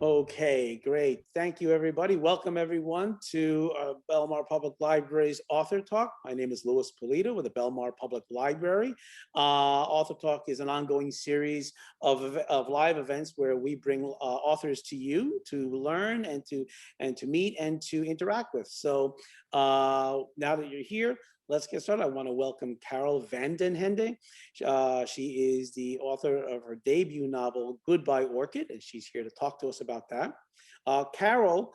Okay, great. Thank you, everybody. Welcome, everyone, to Belmar Public Library's Author Talk. My name is Luis Pulido with the Belmar Public Library. Author Talk is an ongoing series of live events where we bring authors to you to learn and to meet and to interact with. So now that you're here, let's get started. I want to welcome Carol Van Den Hende. She is the author of her debut novel, Goodbye Orchid, and she's here to talk to us about that. Carol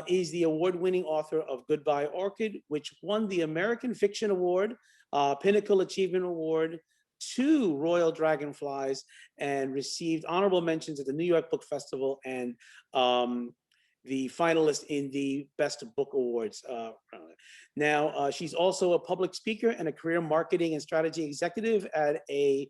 is the award-winning author of Goodbye Orchid, which won the American Fiction Award, Pinnacle Achievement Award, 2 Royal Dragonflies, and received honorable mentions at the New York Book Festival and the finalist in the Best Book Awards. Now, she's also a public speaker and a career marketing and strategy executive at a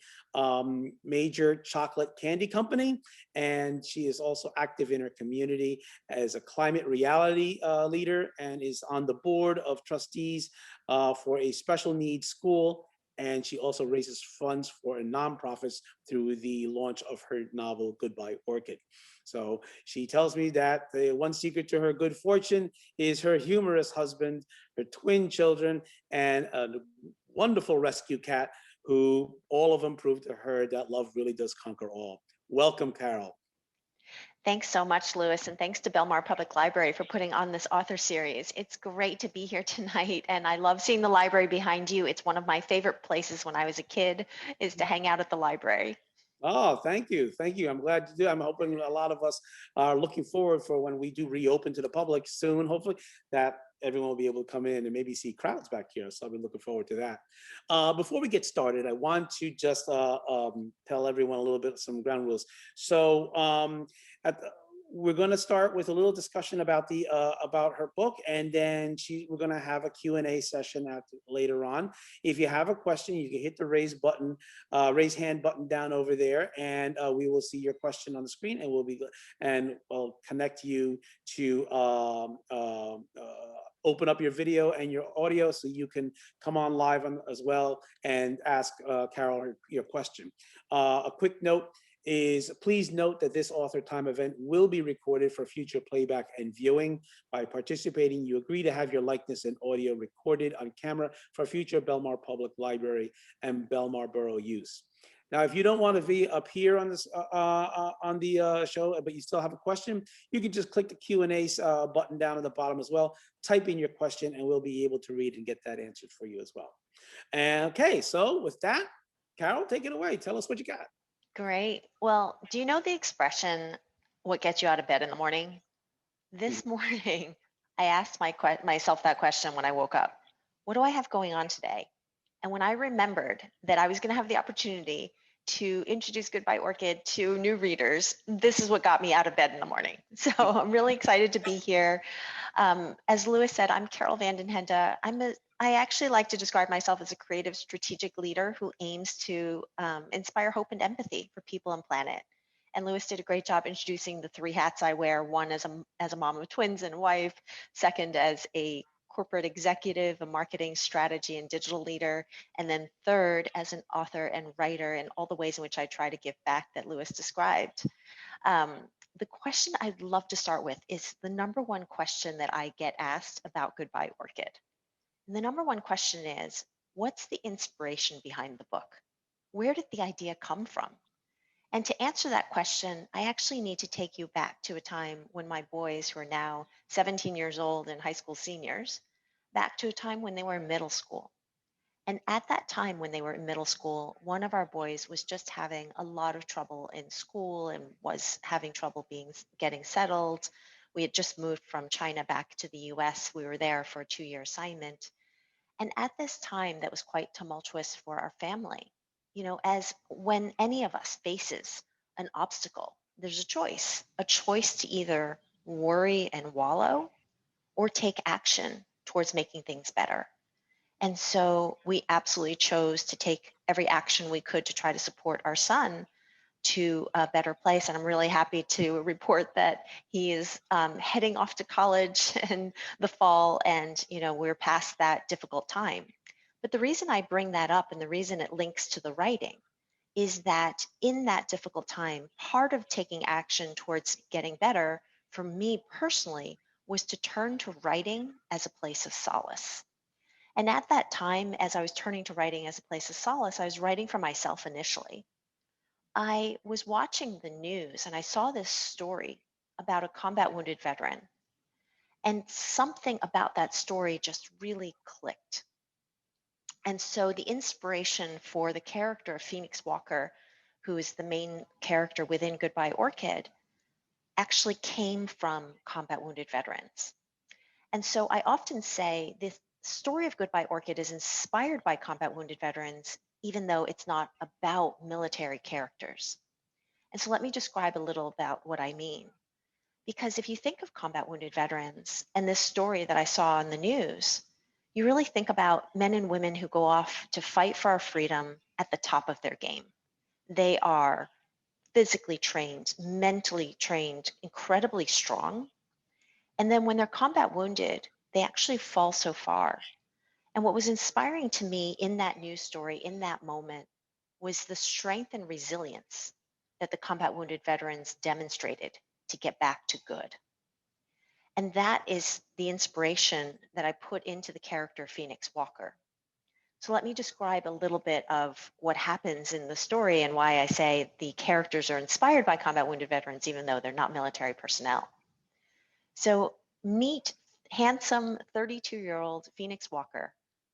major chocolate candy company. And she is also active in her community as a climate reality leader and is on the board of trustees for a special needs school. And she also raises funds for nonprofits through the launch of her novel, Goodbye Orchid. So she tells me that the one secret to her good fortune is her humorous husband, her twin children, and a wonderful rescue cat who all of them prove to her that love really does conquer all. Welcome, Carol. Thanks so much, Lewis, and thanks to Belmar Public Library for putting on this author series. It's great to be here tonight, and I love seeing the library behind you. It's one of my favorite places when I was a kid, is to hang out at the library. Oh, thank you. Thank you. I'm glad to do. I'm hoping a lot of us are looking forward for when we do reopen to the public soon, hopefully, that everyone will be able to come in and maybe see crowds back here. So I'll be looking forward to that. Before we get started, I want to just tell everyone a little bit some ground rules. So we're going to start with a little discussion about the about her book, and then we're going to have a Q&A session later on. If you have a question, you can hit the raise hand button down over there, and we will see your question on the screen, and we'll connect you to open up your video and your audio so you can come on live as well and ask Carol your question. A quick note is please note that this AuthorTime event will be recorded for future playback and viewing. By participating, you agree to have your likeness and audio recorded on camera for future Belmar Public Library and Belmar Borough use. Now, if you don't want to be up here on this on the show, but you still have a question, you can just click the Q&A button down at the bottom as well. Type in your question, and we'll be able to read and get that answered for you as well. And okay, so with that, Carol, take it away. Tell us what you got. Great. Well, do you know the expression, what gets you out of bed in the morning? This morning, I asked myself that question when I woke up. What do I have going on today? And when I remembered that I was going to have the opportunity to introduce Goodbye Orchid to new readers, this is what got me out of bed in the morning. So I'm really excited to be here. As Lewis said, I'm Carol Van Den Hende. I actually like to describe myself as a creative strategic leader who aims to inspire hope and empathy for people and planet. And Lewis did a great job introducing the 3 hats I wear, one as a mom of twins and wife, second as a corporate executive, a marketing strategy and digital leader, and then third as an author and writer, and all the ways in which I try to give back that Lewis described. The question I'd love to start with is the number one question that I get asked about Goodbye Orchid. And the number one question is, what's the inspiration behind the book? Where did the idea come from? And to answer that question, I actually need to take you back to a time when my boys, who are now 17 years old and high school seniors, back to a time when they were in middle school. And at that time when they were in middle school, one of our boys was just having a lot of trouble in school and was having trouble getting settled. We had just moved from China back to the US. We were there for a 2-year assignment. And at this time, that was quite tumultuous for our family. You know, as when any of us faces an obstacle, there's a choice to either worry and wallow or take action towards making things better. And so we absolutely chose to take every action we could to try to support our son to a better place. And I'm really happy to report that he is heading off to college in the fall, and we're past that difficult time. But the reason I bring that up and the reason it links to the writing is that in that difficult time, part of taking action towards getting better for me personally was to turn to writing as a place of solace. And at that time, as I was turning to writing as a place of solace, I was writing for myself initially. I was watching the news and I saw this story about a combat wounded veteran. And something about that story just really clicked. And so the inspiration for the character of Phoenix Walker, who is the main character within Goodbye Orchid, actually came from combat wounded veterans. And so I often say this story of Goodbye Orchid is inspired by combat wounded veterans, even though it's not about military characters. And so let me describe a little about what I mean. Because if you think of combat wounded veterans and this story that I saw in the news, you really think about men and women who go off to fight for our freedom at the top of their game. They are physically trained, mentally trained, incredibly strong. And then when they're combat wounded, they actually fall so far. And what was inspiring to me in that news story, in that moment, was the strength and resilience that the combat wounded veterans demonstrated to get back to good. And that is the inspiration that I put into the character Phoenix Walker. So let me describe a little bit of what happens in the story and why I say the characters are inspired by combat wounded veterans, even though they're not military personnel. So meet handsome 32-year-old Phoenix Walker,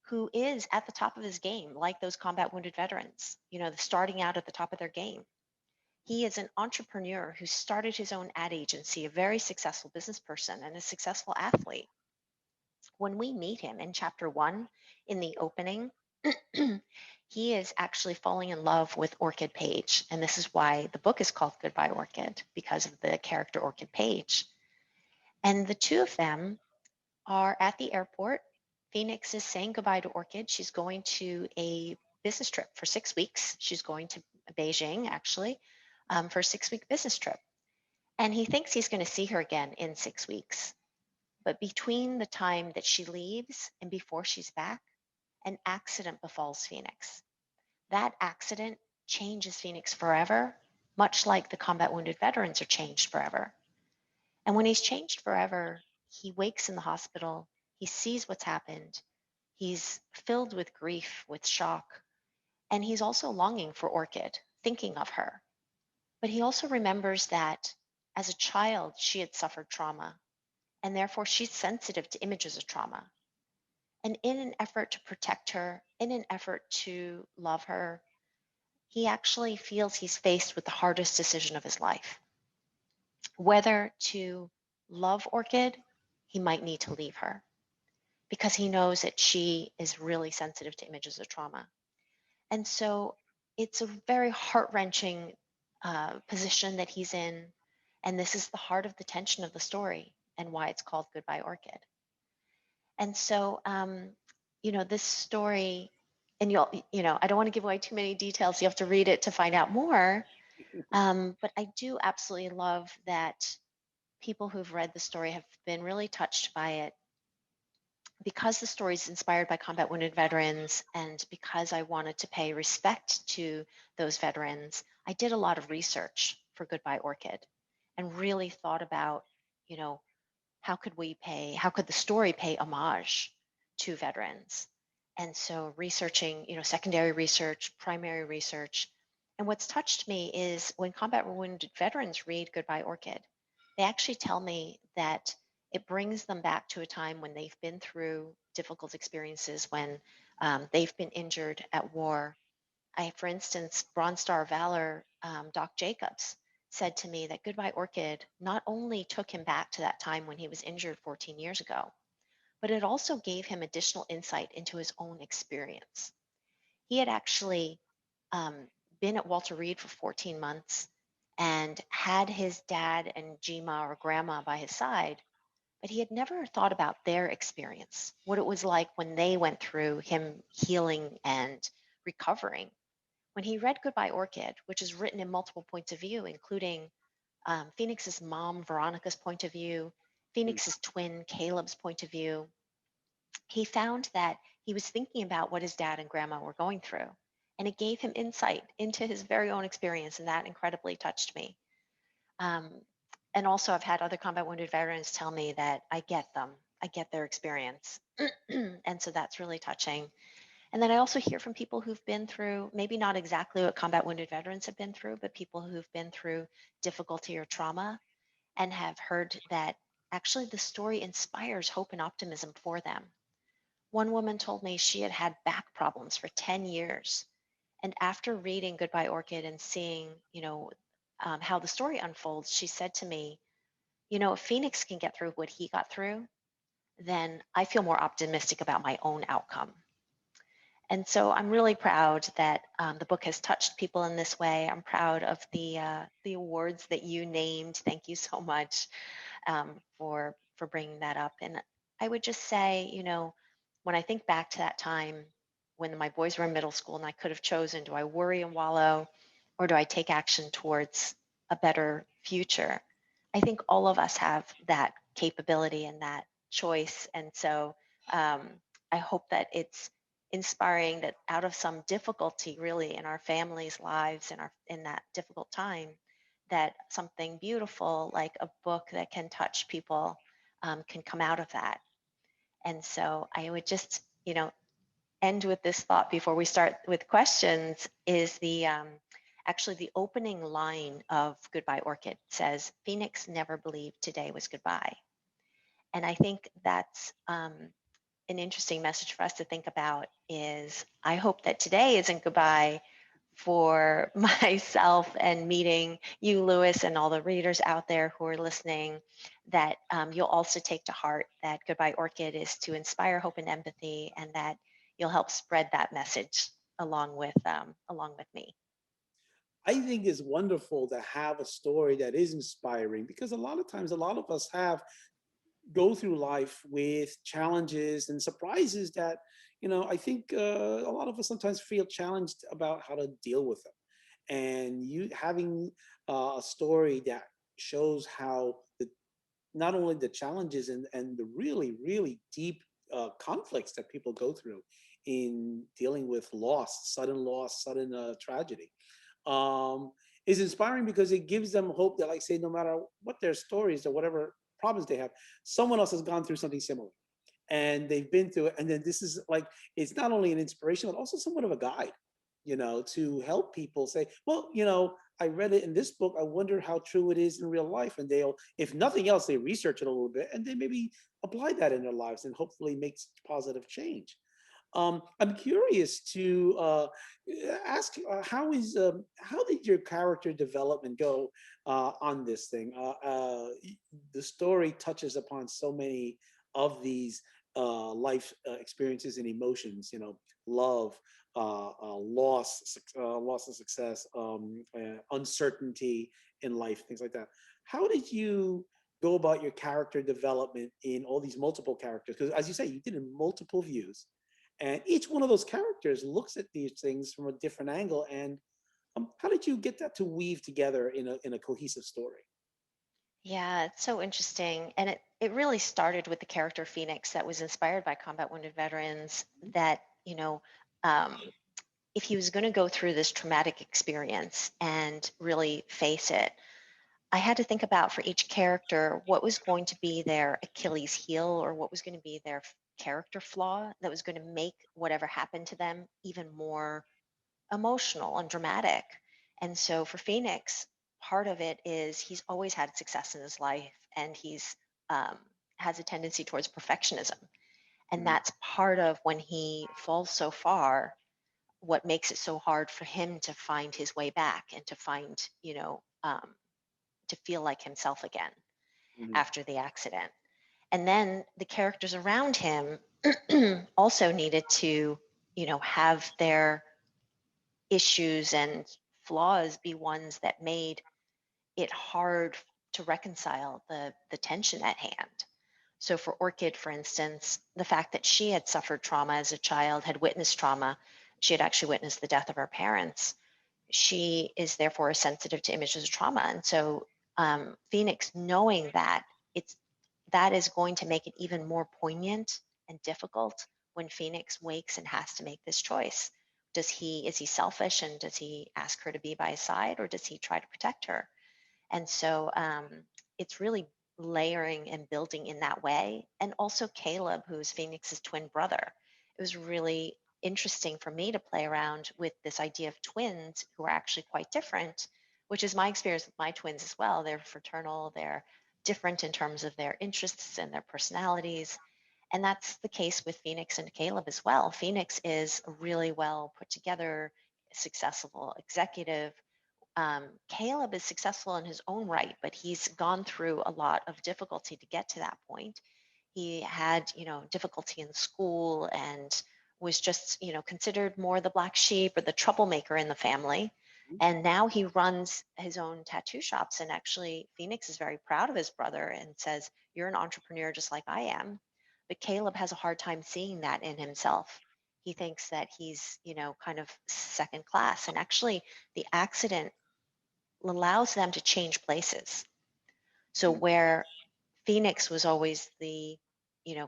who is at the top of his game, like those combat wounded veterans, starting out at the top of their game. He is an entrepreneur who started his own ad agency, a very successful business person and a successful athlete. When we meet him in chapter 1, in the opening, he is actually falling in love with Orchid Page. And this is why the book is called Goodbye Orchid, because of the character Orchid Page. And the two of them are at the airport. Phoenix is saying goodbye to Orchid. She's going to a business trip for 6 weeks. She's going to Beijing, actually, for a 6-week business trip. And he thinks he's going to see her again in 6 weeks. But between the time that she leaves and before she's back, an accident befalls Phoenix. That accident changes Phoenix forever, much like the combat wounded veterans are changed forever. And when he's changed forever, he wakes in the hospital, he sees what's happened, he's filled with grief, with shock, and he's also longing for Orchid, thinking of her. But he also remembers that as a child, she had suffered trauma, and therefore she's sensitive to images of trauma. And in an effort to protect her, in an effort to love her, he actually feels he's faced with the hardest decision of his life. Whether to love Orchid, he might need to leave her because he knows that she is really sensitive to images of trauma. And so it's a very heart-wrenching position that he's in. And this is the heart of the tension of the story and why it's called Goodbye Orchid. And so, this story, and I don't want to give away too many details. You have to read it to find out more. But I do absolutely love that people who've read the story have been really touched by it because the story is inspired by combat wounded veterans and because I wanted to pay respect to those veterans. I did a lot of research for Goodbye Orchid and really thought about, how could the story pay homage to veterans? And so researching, secondary research, primary research. And what's touched me is when combat wounded veterans read Goodbye Orchid, they actually tell me that it brings them back to a time when they've been through difficult experiences, when they've been injured at war. For instance, Bronze Star of Valor, Doc Jacobs, said to me that Goodbye Orchid not only took him back to that time when he was injured 14 years ago, but it also gave him additional insight into his own experience. He had actually been at Walter Reed for 14 months and had his dad and Jima or grandma by his side, but he had never thought about their experience, what it was like when they went through him healing and recovering. When he read Goodbye Orchid, which is written in multiple points of view, including Phoenix's mom, Veronica's point of view, Phoenix's twin, Caleb's point of view, he found that he was thinking about what his dad and grandma were going through. and it gave him insight into his very own experience, and that incredibly touched me. Um, and also, I've had other combat wounded veterans tell me that I get them, I get their experience. And so that's really touching. And then I also hear from people who've been through, maybe not exactly what combat wounded veterans have been through, but people who've been through difficulty or trauma and have heard that actually the story inspires hope and optimism for them. One woman told me she had had back problems for 10 years. And after reading Goodbye Orchid and seeing, how the story unfolds, she said to me, if Phoenix can get through what he got through, then I feel more optimistic about my own outcome. And so I'm really proud that the book has touched people in this way. I'm proud of the awards that you named. Thank you so much for bringing that up. And I would just say, when I think back to that time when my boys were in middle school and I could have chosen, do I worry and wallow, or do I take action towards a better future? I think all of us have that capability and that choice. And so I hope that it's inspiring that out of some difficulty really in our families' lives and in that difficult time, that something beautiful like a book that can touch people can come out of that. And so I would just, end with this thought before we start with questions is the actually the opening line of Goodbye Orchid says, Phoenix never believed today was goodbye. And I think that's an interesting message for us to think about is I hope that today isn't goodbye for myself and meeting you, Louis, and all the readers out there who are listening, that you'll also take to heart that Goodbye Orchid is to inspire hope and empathy, and that you'll help spread that message along with me. I think it's wonderful to have a story that is inspiring, because a lot of times, a lot of us have go through life with challenges and surprises that, I think a lot of us sometimes feel challenged about how to deal with them. And you having a story that shows how not only the challenges and the really, really deep conflicts that people go through in dealing with loss, sudden tragedy, um, is inspiring, because it gives them hope that, like, say, no matter what their stories or whatever problems they have, someone else has gone through something similar and they've been through it. And then this is like, it's not only an inspiration, but also somewhat of a guide, to help people say, well, I read it in this book. I wonder how true it is in real life. And they'll, if nothing else, they research it a little bit and they maybe apply that in their lives and hopefully make positive change. I'm curious to ask, how did your character development go on this thing? The story touches upon so many of these life experiences and emotions. Love, loss and success, uncertainty in life, things like that. How did you go about your character development in all these multiple characters? Because, as you say, you did in multiple views, and each one of those characters looks at these things from a different angle. And how did you get that to weave together in a cohesive story? Yeah, it's so interesting. And it really started with the character Phoenix that was inspired by combat wounded veterans that, um, if he was going to go through this traumatic experience and really face it, I had to think about for each character what was going to be their Achilles heel, or what was going to be their character flaw that was going to make whatever happened to them even more emotional and dramatic. And so for Phoenix, part of it is he's always had success in his life, and he's um, has a tendency towards perfectionism. And Mhm. that's part of when he falls so far, what makes it so hard for him to find his way back and to find, to feel like himself again Mhm. after the accident. And then the characters around him also needed to, have their issues and flaws be ones that made it hard to reconcile the tension at hand. So for Orchid, for instance, the fact that she had suffered trauma as a child, had witnessed trauma, she had actually witnessed the death of her parents. She is therefore sensitive to images of trauma. And so Phoenix, knowing that, it's that is going to make it even more poignant and difficult when Phoenix wakes and has to make this choice. is he selfish and does he ask her to be by his side, or does he try to protect her? And so it's really layering and building in that way. And also Caleb, who's Phoenix's twin brother. It was really interesting for me to play around with this idea of twins who are actually quite different, which is my experience with my twins as well. They're fraternal, they're different in terms of their interests and their personalities. And that's the case with Phoenix and Caleb as well. Phoenix is a really well put together, successful executive. Caleb is successful in his own right, but he's gone through a lot of difficulty to get to that point. He had, difficulty in school and was just, considered more the black sheep or the troublemaker in the family. And now he runs his own tattoo shops. And actually, Phoenix is very proud of his brother and says, "You're an entrepreneur just like I am." But Caleb has a hard time seeing that in himself. He thinks that he's, kind of second class. And actually, the accident allows them to change places. So where Phoenix was always the,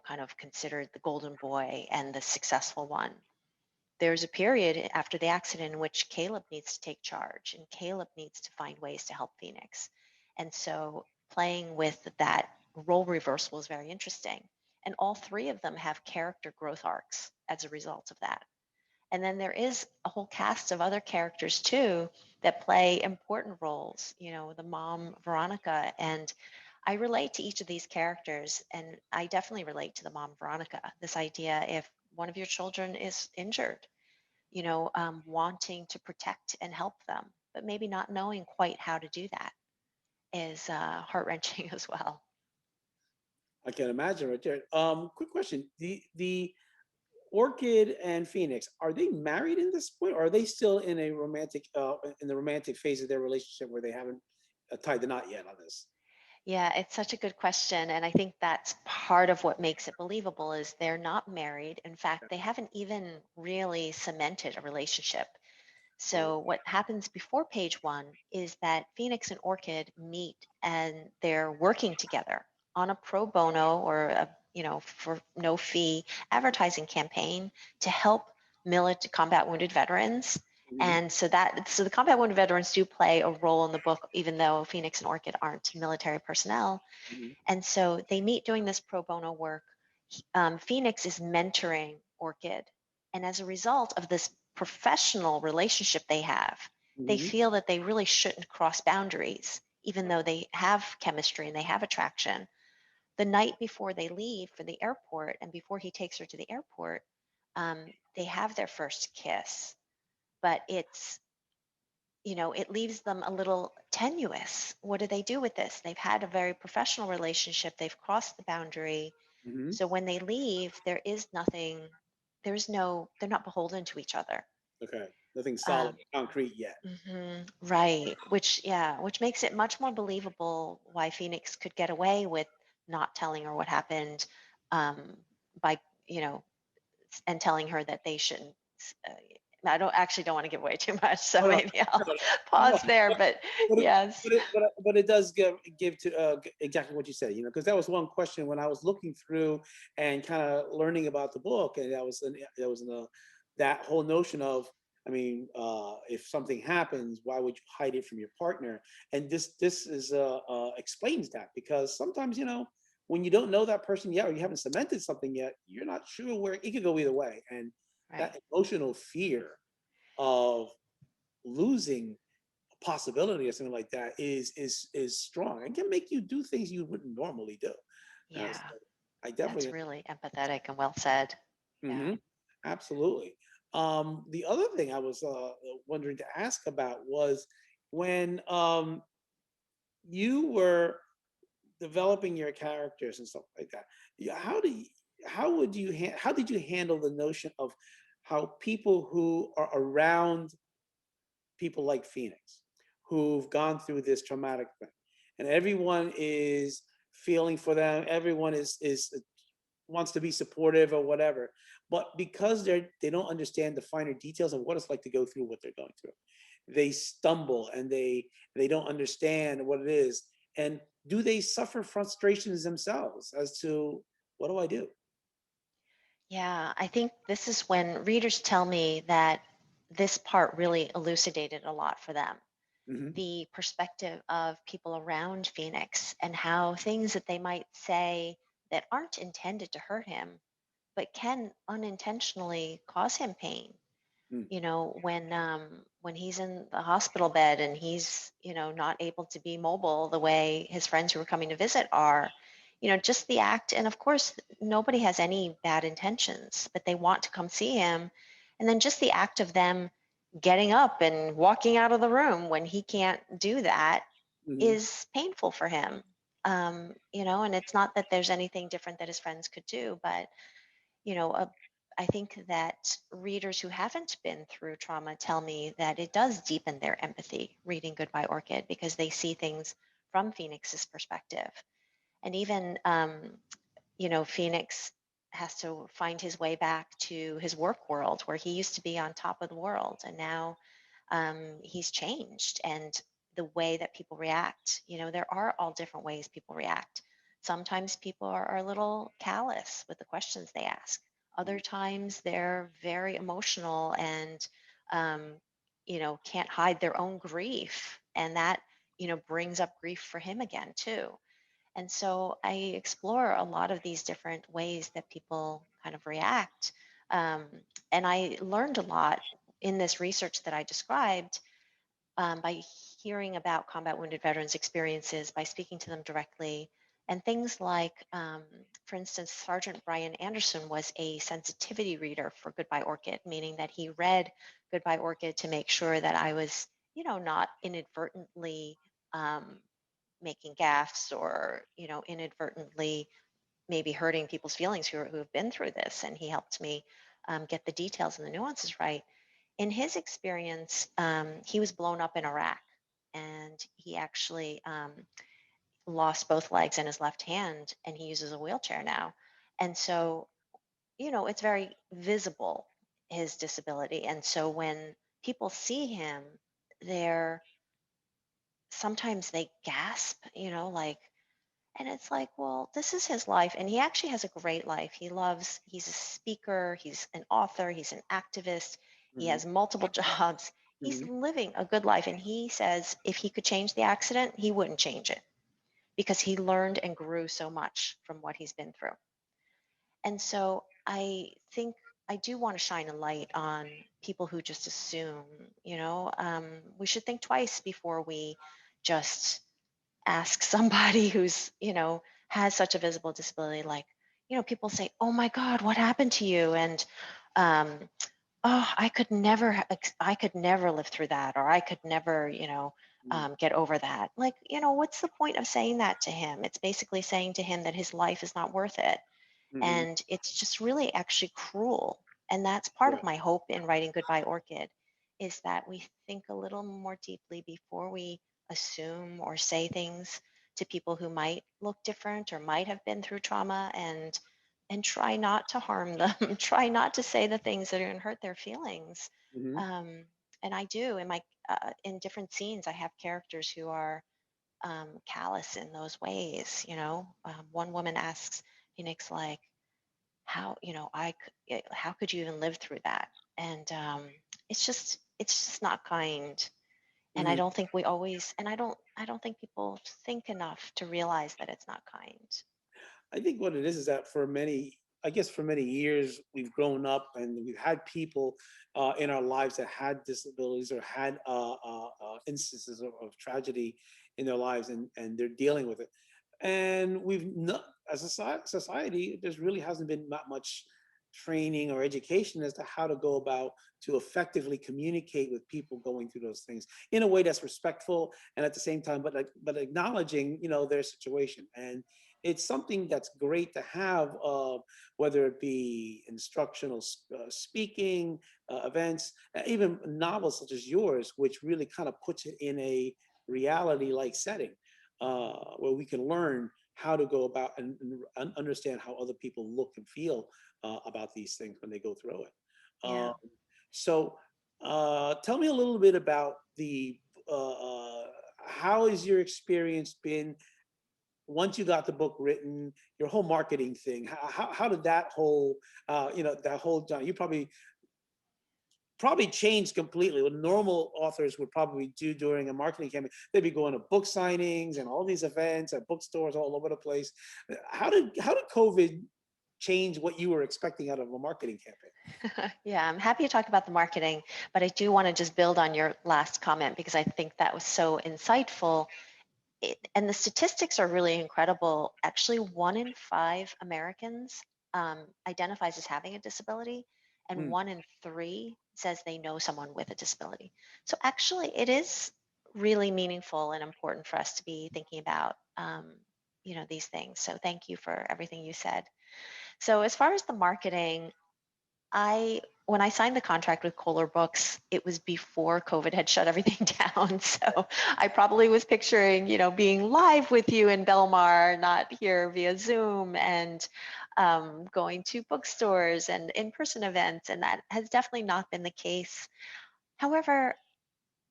kind of considered the golden boy and the successful one, there's a period after the accident in which Caleb needs to take charge and Caleb needs to find ways to help Phoenix. And so playing with that role reversal is very interesting. And all three of them have character growth arcs as a result of that. And then there is a whole cast of other characters too that play important roles, the mom, Veronica. And I relate to each of these characters. And I definitely relate to the mom, Veronica. This idea, if one of your children is injured, wanting to protect and help them, but maybe not knowing quite how to do that is heart wrenching as well. I can imagine right there. Quick question: the Orchid and Phoenix, are they married in this point, or are they still in a romantic in the romantic phase of their relationship where they haven't tied the knot yet on this? Yeah, it's such a good question. And I think that's part of what makes it believable is they're not married. In fact, they haven't even really cemented a relationship. Oh, So what happens before page one is that Phoenix and Orchid meet and they're working together on a pro bono or for no fee advertising campaign to help combat wounded veterans. mhm, And so the combat wounded veterans do play a role in the book, even though Phoenix and Orchid aren't military personnel. mhm, And so they meet doing this pro bono work. Phoenix is mentoring Orchid. And as a result of this professional relationship they have, they mhm. feel that they really shouldn't cross boundaries, even though they have chemistry and they have attraction. The night before they leave for the airport and before he takes her to the airport, they have their first kiss. But it leaves them a little tenuous. What do they do with this? They've had a very professional relationship, they've crossed the boundary. Mhm. So when they leave, there is nothing, they're not beholden to each other. Okay, nothing solid, Um, concrete yet. right. Which makes it much more believable why Phoenix could get away with not telling her what happened um, by, you know, and telling her that they shouldn't. Uh, I don't want to give away too much, so No, no, maybe I'll no, no, pause there. But but it, yes, but it does give to exactly what you said, because that was one question when I was looking through and kind of learning about the book, and that whole notion of, I mean, if something happens, why would you hide it from your partner? And this is explains that, because sometimes, when you don't know that person yet, or you haven't cemented something yet, you're not sure where it could go either way, and right. that emotional fear of losing a possibility or something like that is strong and can make you do things you wouldn't normally do. So Yeah, I that's definitely, really empathetic and well said. Yeah. mhm, absolutely. The other thing I was wondering to ask about was when you were developing your characters and stuff like that. How do you, how did you handle the notion of how people who are around people like Phoenix, who've gone through this traumatic thing, and everyone is feeling for them. Everyone is wants to be supportive or whatever, but because they don't understand the finer details of what it's like to go through what they're going through, they stumble and they don't understand what it is. And do they suffer frustrations themselves as to what do I do? Yeah, I think this is when readers tell me that this part really elucidated a lot for them. Hmm. The perspective of people around Phoenix and how things that they might say that aren't intended to hurt him, but can unintentionally cause him pain. You know, when he's in the hospital bed and he's, not able to be mobile the way his friends who are coming to visit are, just the act. And of course, nobody has any bad intentions, but they want to come see him. And then just the act of them getting up and walking out of the room when he can't do that Hmm. is painful for him. And it's not that there's anything different that his friends could do, but you know, a, I think that readers who haven't been through trauma tell me that it does deepen their empathy reading Goodbye Orchid because they see things from Phoenix's perspective. And even, Phoenix has to find his way back to his work world where he used to be on top of the world. And now he's changed. And the way that people react, there are all different ways people react. Sometimes people are a little callous with the questions they ask. Other times they're very emotional and, um, can't hide their own grief. And that, brings up grief for him again, too. And so I explore a lot of these different ways that people kind of react. Um, and I learned a lot in this research that I described by hearing about combat wounded veterans' experiences, by speaking to them directly, and things like, for instance, Sergeant Brian Anderson was a sensitivity reader for Goodbye Orchid, meaning that he read Goodbye Orchid to make sure that I was, not inadvertently making gaffes or, inadvertently maybe hurting people's feelings who have been through this. And he helped me get the details and the nuances right. In his experience, he was blown up in Iraq and he actually lost both legs and his left hand, and he uses a wheelchair now. And so, it's very visible, his disability. And so when people see him, they're sometimes they gasp, like, and it's like, well, this is his life. And he actually has a great life. He's a speaker, he's an author, he's an activist, he Hmm. has multiple jobs. He's Hmm. living a good life. And he says if he could change the accident, he wouldn't change it because he learned and grew so much from what he's been through. And so I think I do want to shine a light on people who just assume, we should think twice before we just ask somebody who's, has such a visible disability, like, people say, oh my God, what happened to you? And, um, oh, I could never live through that, or I could never, get over that. Like, what's the point of saying that to him? It's basically saying to him that his life is not worth it. Hmm. And it's just really actually cruel. And that's part of Right. my hope in writing Goodbye Orchid is that we think a little more deeply before we assume or say things to people who might look different or might have been through trauma and try not to harm them, try not to say the things that are going to hurt their feelings. Hmm. Um, and I do in different scenes, I have characters who are callous in those ways. One woman asks Phoenix, like, how how could you even live through that? And it's just not kind. And I Hmm. don't think we always and I don't think people think enough to realize that it's not kind. I think what it is that for many, I guess for many years, we've grown up and we've had people in our lives that had disabilities or had instances of tragedy in their lives, and they're dealing with it. And we've not, as a society, there's really hasn't been that much training or education as to how to go about to effectively communicate with people going through those things in a way that's respectful and at the same time, but acknowledging, their situation. And it's something that's great to have, whether it be instructional speaking events, even novels such as yours, which really kind of puts it in a reality like setting where we can learn how to go about and understand how other people look and feel about these things when they go through it. Yeah. So tell me a little bit about the how has your experience been once you got the book written, your whole marketing thing? How did that whole that whole you probably probably changed completely. What normal authors would probably do during a marketing campaign, they'd be going to book signings and all these events at bookstores all over the place. How did COVID change what you were expecting out of a marketing campaign? Yeah, I'm happy to talk about the marketing, but I do want to just build on your last comment because I think that was so insightful. And the statistics are really incredible. Actually, 1 in 5 Americans identifies as having a disability, and Hmm. 1 in 3 says they know someone with a disability. So actually, it is really meaningful and important for us to be thinking about, these things. So thank you for everything you said. So as far as the marketing, when I signed the contract with Kohler Books, it was before COVID had shut everything down. So I probably was picturing, being live with you in Belmar, not here via Zoom, and going to bookstores and in-person events. And that has definitely not been the case. However,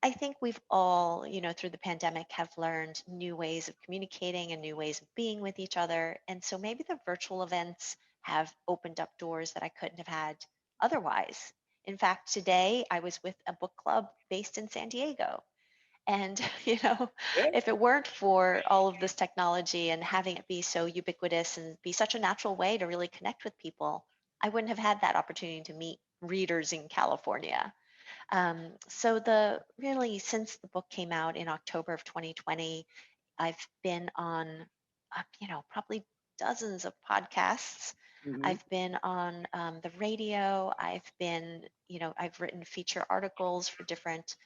I think we've all, through the pandemic have learned new ways of communicating and new ways of being with each other. And so maybe the virtual events have opened up doors that I couldn't have had otherwise. In fact, today I was with a book club based in San Diego. And, Yeah. if it weren't for all of this technology and having it be so ubiquitous and be such a natural way to really connect with people, I wouldn't have had that opportunity to meet readers in California. So the really since the book came out in October of 2020, I've been on, probably dozens of podcasts. Hmm. I've been on the radio. I've written feature articles for different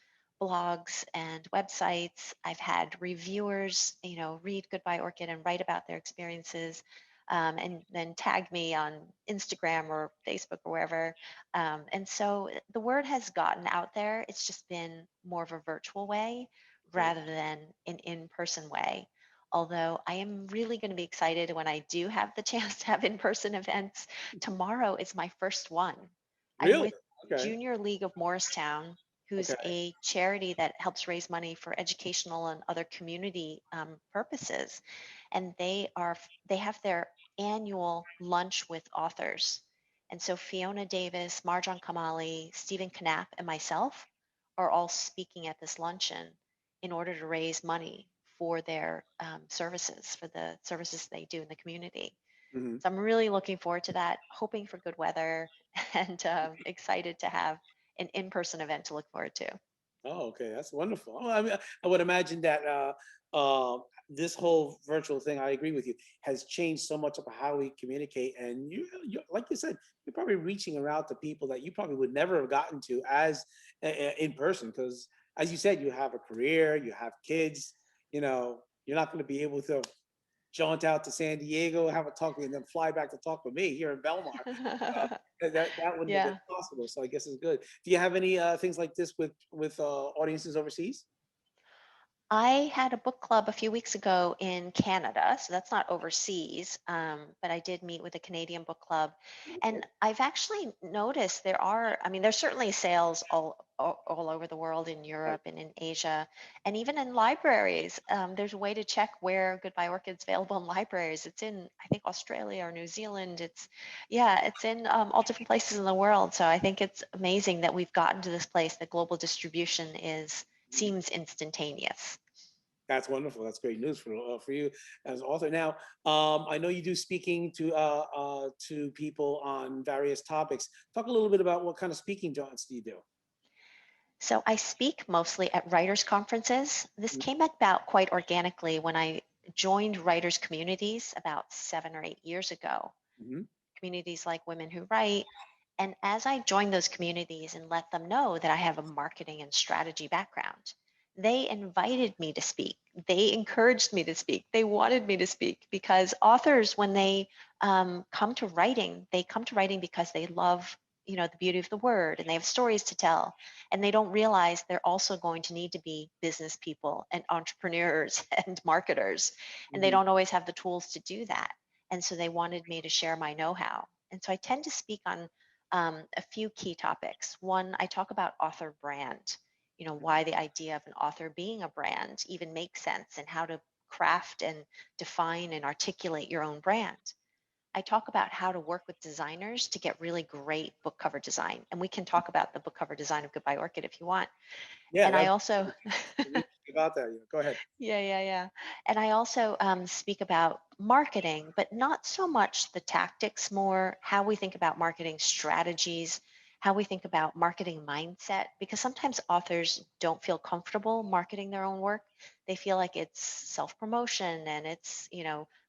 blogs and websites. I've had reviewers, read Goodbye Orchid and write about their experiences, and then tag me on Instagram or Facebook or wherever. And so the word has gotten out there. It's just been more of a virtual way Okay. rather than an in-person way. Although I am really going to be excited when I do have the chance to have in-person events. Tomorrow is my first one. I'm Really? with Okay. Junior League of Morristown, who's Okay. a charity that helps raise money for educational and other community purposes. And they have their annual lunch with authors. And so Fiona Davis, Marjan Kamali, Stephen Knapp, and myself are all speaking at this luncheon in order to raise money for their services, for the services they do in the community. Hmm. So I'm really looking forward to that, hoping for good weather, and excited to have an in-person event to look forward to. Oh, okay, that's wonderful. Well, I mean, I would imagine that this whole virtual thing, I agree with you, has changed so much of how we communicate. And like you said, you're probably reaching around to people that you probably would never have gotten to as in person, because as you said, you have a career, you have kids. You're not going to be able to jaunt out to San Diego, have a talk, and then fly back to talk with me here in Belmar. That wouldn't have been Yeah. possible. So I guess it's good. Do you have any things like this with audiences overseas? I had a book club a few weeks ago in Canada, so that's not overseas, but I did meet with a Canadian book club. Okay. And I've actually noticed there's certainly sales all over the world in Right. Europe and in Asia, and even in libraries. There's a way to check where Goodbye Orchid's available in libraries. It's in, I think, Australia or New Zealand. It's in all different places in the world. So I think it's amazing that we've gotten to this place that global distribution seems instantaneous. That's wonderful. That's great news for you as an author. Now, I know you do speaking to people on various topics. Talk a little bit about what kind of speaking jaunts do you do? So I speak mostly at writers' conferences. This came about quite organically when I joined writers' communities about 7 or 8 years ago, Mm-hmm. communities like Women Who Write. And as I joined those communities and let them know that I have a marketing and strategy background, they invited me to speak. They encouraged me to speak. They wanted me to speak because authors, when they come to writing, they come to writing because they love, the beauty of the word and they have stories to tell. And they don't realize they're also going to need to be business people and entrepreneurs and marketers. And they Mm-hmm. don't always have the tools to do that. And so they wanted me to share my know-how. And so I tend to speak on a few key topics. One, I talk about author brand, why the idea of an author being a brand even makes sense and how to craft and define and articulate your own brand. I talk about how to work with designers to get really great book cover design. And we can talk about the book cover design of Goodbye Orchid if you want. Yeah, And I that also, about that. Yeah, go ahead. yeah. And I also speak about marketing, but not so much the tactics, more how we think about marketing strategies, how we think about marketing mindset, because sometimes authors don't feel comfortable marketing their own work. They feel like it's self promotion and it's,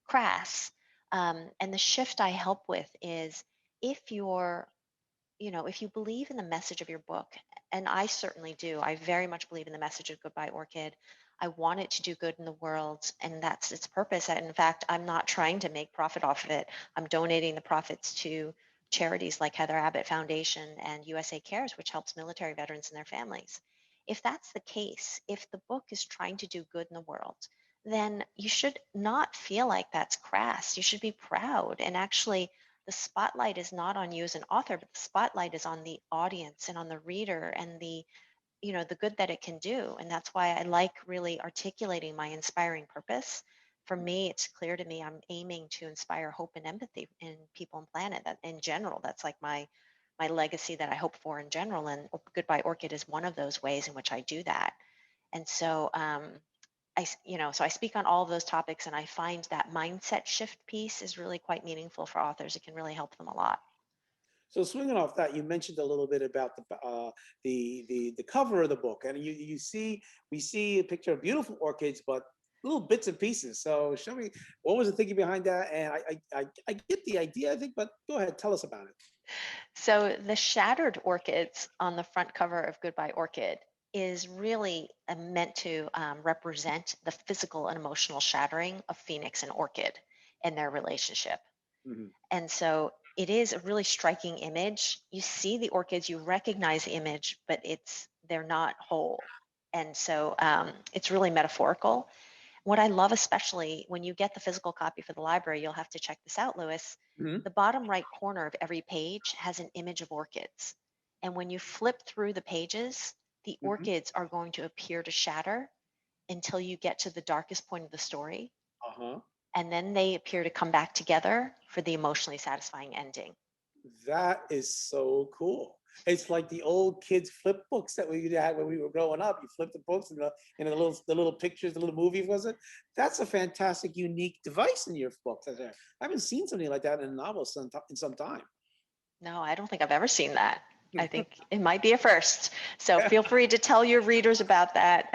crass. And the shift I help with is if you're if you believe in the message of your book, and I certainly do, I very much believe in the message of Goodbye Orchid. I want it to do good in the world, and that's its purpose. And in fact, I'm not trying to make profit off of it. I'm donating the profits to charities like Heather Abbott Foundation and USA Cares, which helps military veterans and their families. If that's the case, if the book is trying to do good in the world, then you should not feel like that's crass. You should be proud and actually the spotlight is not on you as an author, but the spotlight is on the audience and on the reader and the good that it can do. And that's why I like really articulating my inspiring purpose. For me, it's clear to me I'm aiming to inspire hope and empathy in people and planet. That in general, that's like my legacy that I hope for in general. And Goodbye Orchid is one of those ways in which I do that. And so so I speak on all of those topics, and I find that mindset shift piece is really quite meaningful for authors. It can really help them a lot. So swinging off that, you mentioned a little bit about the cover of the book, and we see a picture of beautiful orchids, but little bits and pieces. So show me what was the thinking behind that, and I get the idea, I think, but go ahead, tell us about it. So the shattered orchids on the front cover of Goodbye Orchid is really meant to represent the physical and emotional shattering of Phoenix and Orchid and their relationship. Mhm. And so it is a really striking image. You see the orchids, you recognize the image, but they're not whole. And so it's really metaphorical. What I love, especially when you get the physical copy for the library, you'll have to check this out, Louis. Mhm. The bottom right corner of every page has an image of orchids. And when you flip through the pages, the Mhm. orchids are going to appear to shatter until you get to the darkest point of the story. Uh-huh. And then they appear to come back together for the emotionally satisfying ending. That is so cool. It's like the old kids flip books that we had when we were growing up. You flip the books and the little pictures, the little movies, was it? That's a fantastic, unique device in your books. I haven't seen something like that in a novel in some time. No, I don't think I've ever seen that. I think it might be a first. So feel free to tell your readers about that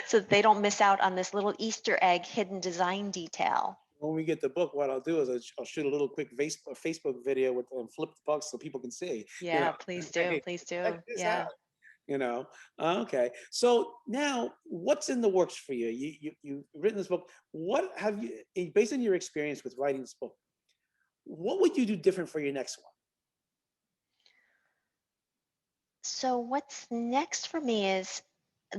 so that they don't miss out on this little Easter egg hidden design detail. When we get the book, what I'll do is I'll shoot a little quick Facebook video with flip the books so people can see. You know, Yeah, please do. hey, Please check do. this out. Yeah. You know, okay. So now, what's in the works for you? You've written this book. What have you, based on your experience with writing this book, what would you do different for your next one? So what's next for me is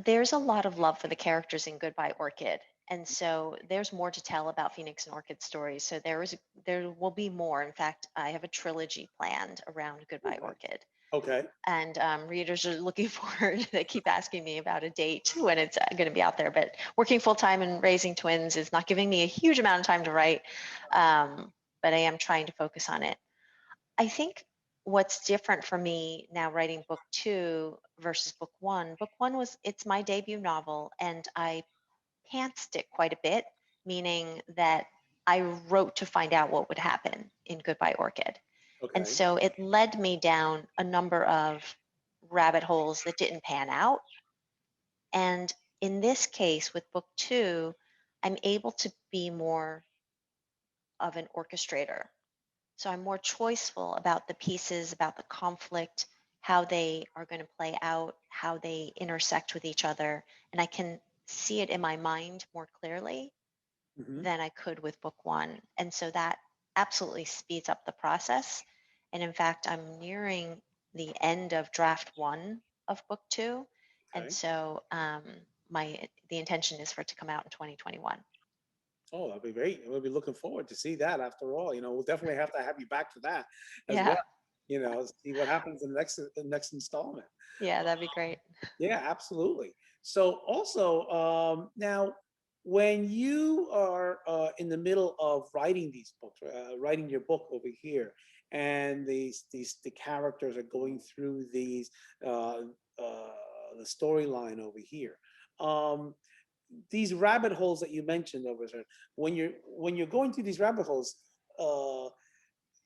there's a lot of love for the characters in Goodbye Orchid. And so there's more to tell about Phoenix and Orchid stories. So there will be more. In fact, I have a trilogy planned around Goodbye Okay. Orchid. Okay. And readers are looking forward. They keep asking me about a date when it's going to be out there. But working full time and raising twins is not giving me a huge amount of time to write. Um, but I am trying to focus on it. I think what's different for me now writing book two versus book one. Book one it's my debut novel, and I pantsed it quite a bit, meaning that I wrote to find out what would happen in Goodbye Orchid. And Okay. so it led me down a number of rabbit holes that didn't pan out. And in this case, with book two, I'm able to be more of an orchestrator. So I'm more choiceful about the pieces, about the conflict, how they are going to play out, how they intersect with each other. And I can see it in my mind more clearly Hmm. than I could with book one. And so that absolutely speeds up the process. And in fact, I'm nearing the end of draft one of book two. And Okay. so the intention is for it to come out in 2021. Oh, that'd be great. We'll be looking forward to see that. After all, we'll definitely have to have you back for that as well. Yeah. See what happens in the next installment. Yeah, that'd be great. Yeah, absolutely. So also, now, when you are in the middle of writing these books, writing your book over here, and the characters are going through uh, the storyline over here. Um, these rabbit holes that you mentioned over there, when you're going through these rabbit holes, uh,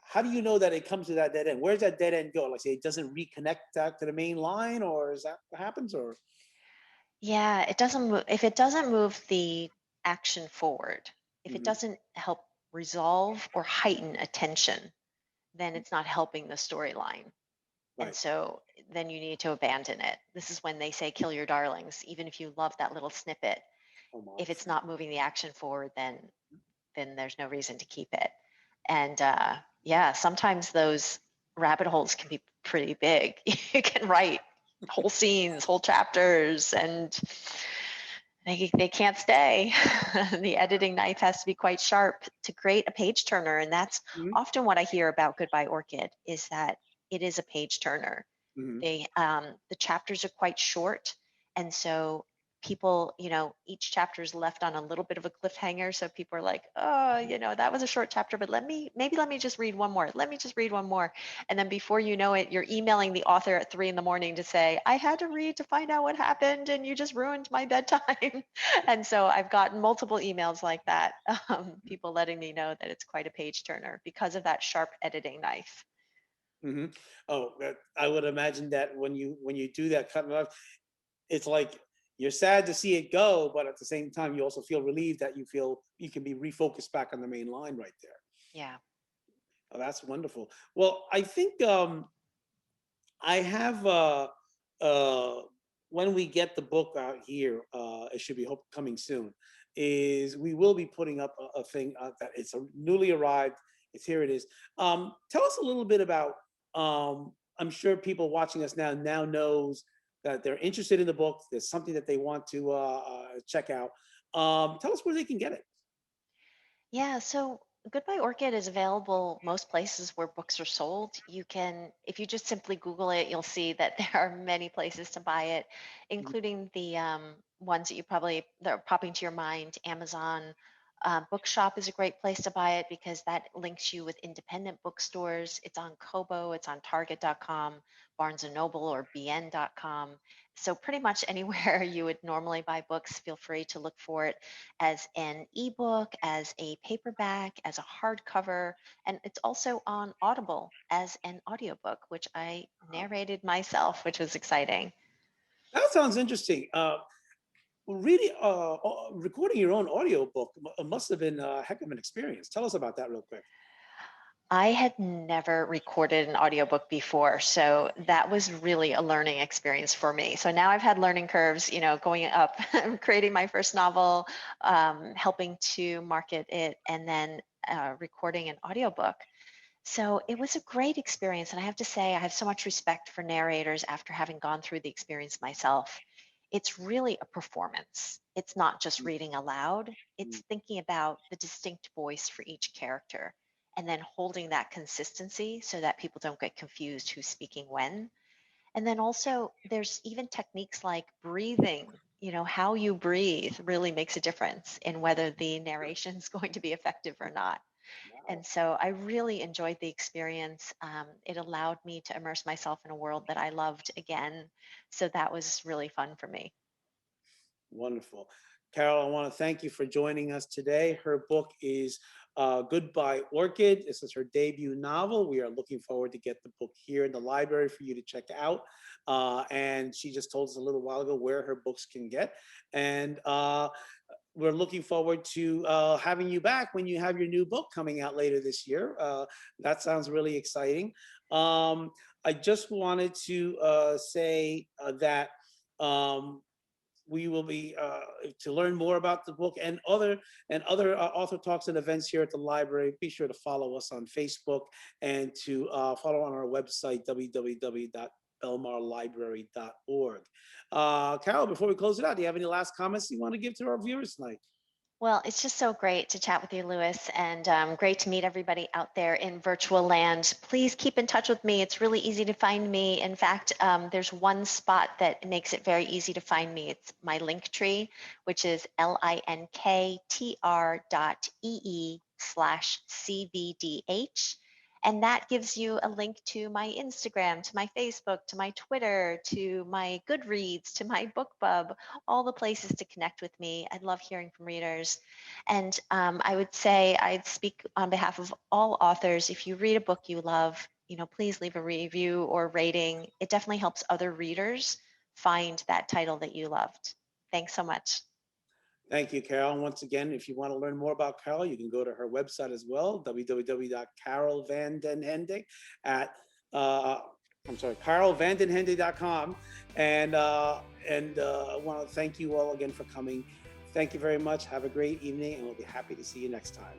how do you know that it comes to that dead end? Where's that dead end go? Like, say, it doesn't reconnect back to the main line, or is that what happens? Or Yeah, it doesn't move. If it doesn't move the action forward, if it Mhm. doesn't help resolve or heighten attention, then it's not helping the storyline. And Right. so then you need to abandon it. This is when they say kill your darlings. Even if you love that little snippet, if it's Homage. not moving the action forward, then there's no reason to keep it. And yeah, sometimes those rabbit holes can be pretty big. You can write whole scenes, whole chapters, and they can't stay. The editing knife has to be quite sharp to create a page turner. And that's Mhm. often what I hear about Goodbye Orchid is that it is a page turner. Mhm. The chapters are quite short, and so people, each chapter is left on a little bit of a cliffhanger. So people are like, oh, that was a short chapter, but let me just read one more. Let me just read one more. And then before you know it, you're emailing the author at 3 a.m. to say, I had to read to find out what happened, and you just ruined my bedtime. And so I've gotten multiple emails like that, people letting me know that it's quite a page turner because of that sharp editing knife. Mhm. Oh, I would imagine that when you do that cut and off, it's like you're sad to see it go, but at the same time, you also feel relieved that you feel you can be refocused back on the main line right there. Yeah. Oh, that's wonderful. Well, I think I have uh, when we get the book out here, it should be coming soon. Is we will be putting up a thing that it's a newly arrived. It's here. It is. Tell us a little bit about. I'm sure people watching us now knows that they're interested in the book. There's something that they want to check out. Tell us where they can get it. Yeah, so Goodbye Orchid is available most places where books are sold. You can, if you just simply Google it, you'll see that there are many places to buy it, Mhm. including the ones that that are popping to your mind. Amazon Bookshop is a great place to buy it because that links you with independent bookstores. It's on Kobo, it's on Target.com, Barnes and Noble or BN.com. So pretty much anywhere you would normally buy books, feel free to look for it as an ebook, as a paperback, as a hardcover, and it's also on Audible as an audiobook, which I narrated myself, which was exciting. That sounds interesting. Really, recording your own audiobook must have been a heck of an experience. Tell us about that real quick. I had never recorded an audiobook before, so that was really a learning experience for me. So now I've had learning curves, going up, creating my first novel, helping to market it, and then recording an audiobook. So it was a great experience. And I have to say, I have so much respect for narrators after having gone through the experience myself. It's really a performance. It's not just reading aloud, it's thinking about the distinct voice for each character and then holding that consistency so that people don't get confused who's speaking when. And then also, there's even techniques like breathing. How you breathe really makes a difference in whether the narration is going to be effective or not. Wow. And so I really enjoyed the experience. It allowed me to immerse myself in a world that I loved again. So that was really fun for me. Wonderful. Carol, I want to thank you for joining us today. Her book is Goodbye Orchid. This is her debut novel. We are looking forward to get the book here in the library for you to check out. And she just told us a little while ago where her books can get. And we're looking forward to having you back when you have your new book coming out later this year. That sounds really exciting. I just wanted to say that um, we will be to learn more about the book and other author talks and events here at the library. Be sure to follow us on Facebook and to follow on our website www.belmarlibrary.org. Carol, before we close it out, do you have any last comments you want to give to our viewers tonight? Well, it's just so great to chat with you, Louis, and great to meet everybody out there in virtual land. Please keep in touch with me. It's really easy to find me. In fact, there's one spot that makes it very easy to find me. It's my link tree, which is linktr.ee/cvdh. And that gives you a link to my Instagram, to my Facebook, to my Twitter, to my Goodreads, to my BookBub, all the places to connect with me. I love hearing from readers. And I would say I'd speak on behalf of all authors. If you read a book you love, please leave a review or rating. It definitely helps other readers find that title that you loved. Thanks so much. Thank you, Carol. And once again, if you want to learn more about Carol, you can go to her website as well, www.carolvandenhende at carolvandenhende.com. And I want to thank you all again for coming. Thank you very much. Have a great evening, and we'll be happy to see you next time.